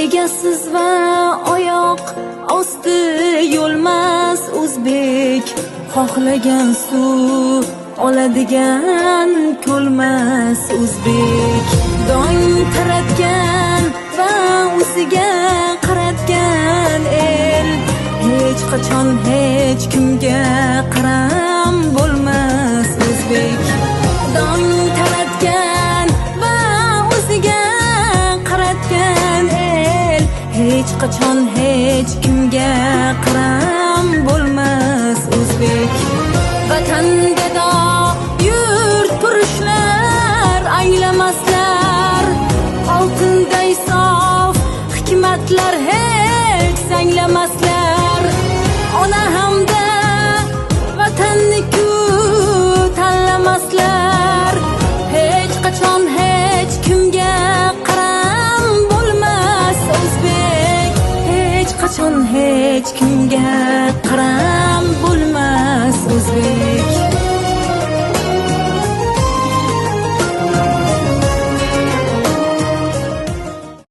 egasiz va oyoq osti yo'lmas o'zbek, xohlagan suv oladigan ko'lmas o'zbek. Dong taratgan va o'ziga qaratgan el, hech qachon hech kimga qaram bo'lmas o'zbek. Dong taratgan va o'ziga qaratgan el, hech qachon hech kimga qaram bo'lmas o'zbek. Vatan gado yurt purushlar aylamaslar, oltinday sof hikmatlar hech sanglamaslar. Ona hamda vatanni-ku tanlamaslar, hech qachon hech kimga qaram bo'lmas o'zbek, hech qachon hech kimga